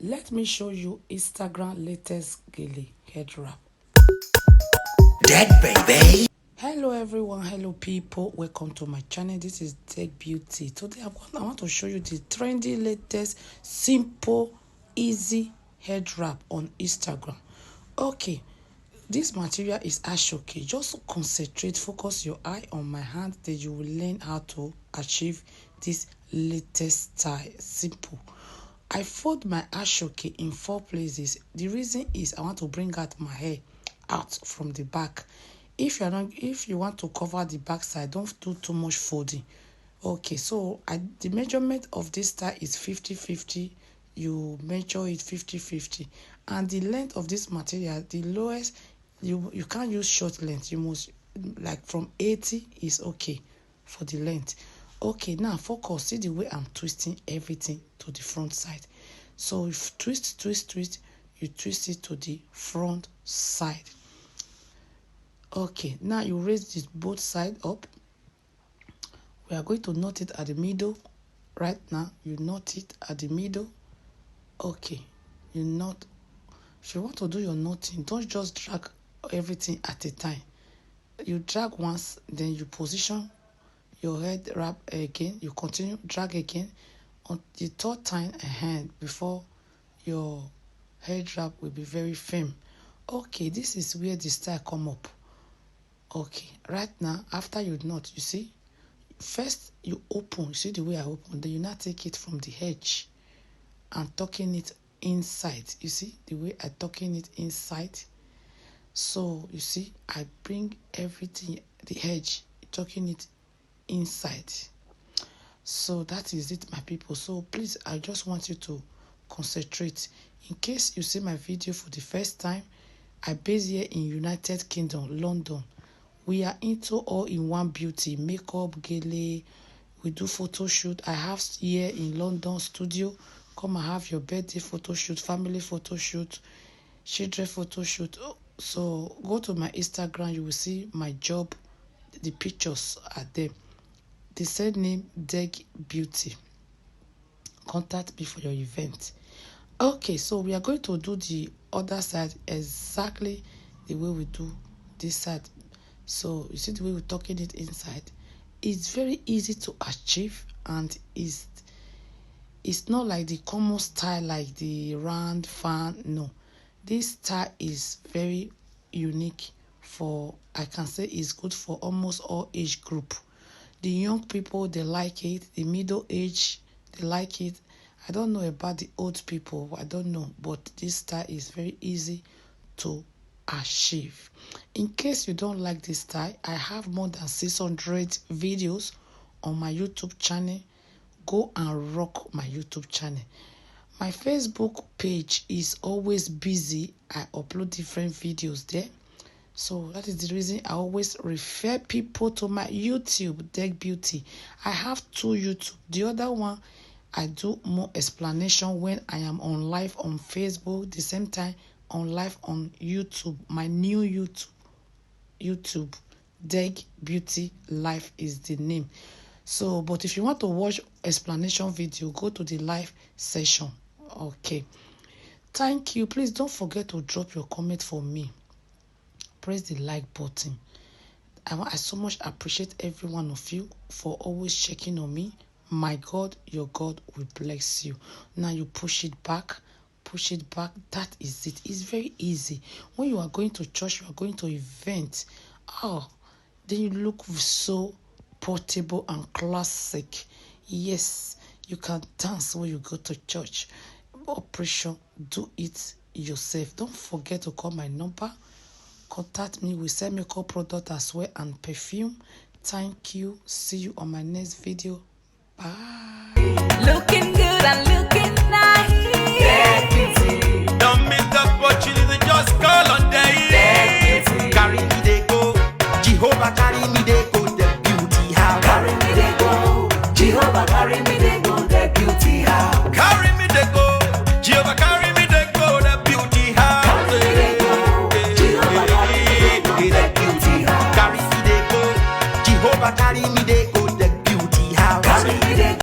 Let me show you Instagram latest gele head wrap. Dead baby. Hello everyone, hello people, welcome to my channel. This is Tech Beauty. Today I want to show you the trendy latest simple easy head wrap on Instagram. Okay, this material is ashoke. Just concentrate, focus your eye on my hand, then you will learn how to achieve this latest style. Simple. I fold my ashoke in 4 places. The reason is I want to bring out my hair out from the back. If you want to cover the back side, don't do too much folding. Okay, so the measurement of this style is 50-50. You measure it 50-50, and the length of this material, the lowest, you can't use short length. You must, like, from 80 is okay for the length. Okay, now focus. See the way I'm twisting everything to the front side. So if twist, you twist it to the front side. Okay, now you raise this both side up. We are going to knot it at the middle. Right now, you knot it at the middle. Okay, you knot. If you want to do your knotting, don't just drag everything at a time. You drag once, then you position your head wrap again. You continue, drag again. On the third time, before your head wrap will be very firm. Okay, this is where the style come up. Okay, right now, after you knot, you see, first you open. See the way I open, then you now take it from the edge and tucking it inside. You see the way I tucking it inside. So you see, I bring everything, the edge, tucking it inside. So that is it, my people. So please, I just want you to concentrate. In case you see my video for the first time, I base here in United Kingdom, London. We are into all-in-one beauty, makeup, gele. We do photo shoot. I have here in London studio. Come and have your birthday photo shoot, family photo shoot, children photo shoot. So go to my Instagram. You will see my job. The pictures are there. The same name, Tech Beauty. Contact me for your event. Okay, so we are going to do the other side exactly the way we do this side. So you see the way we're tucking it inside. It's very easy to achieve, and it's not like the common style like the round fan. No, this style is very unique. For, I can say, it's good for almost all age group. The young people, they like it. The middle age, they like it. I don't know about the old people. I don't know, but this style is very easy to achieve. In case you don't like this style, I have more than 600 videos on my YouTube channel. Go and rock my YouTube channel. My Facebook page is always busy. I upload different videos there. So that is the reason I always refer people to my YouTube, Tech Beauty. I have 2 YouTube. The other one, I do more explanation when I am on live on Facebook. The same time on live on YouTube. My new YouTube, Tech Beauty Live is the name. So, but if you want to watch explanation video, go to the live session. Okay. Thank you. Please don't forget to drop your comment for me. Press the like button. I so much appreciate every one of you for always checking on me. My God, your God will bless you. Now you push it back. Push it back. That is it. It's very easy. When you are going to church, you are going to event. Then you look so portable and classic. Yes, you can dance when you go to church. Operation, do it yourself. Don't forget to call my number. Contact me. We sell makeup product as well and perfume. Thank you. See you on my next video. Bye.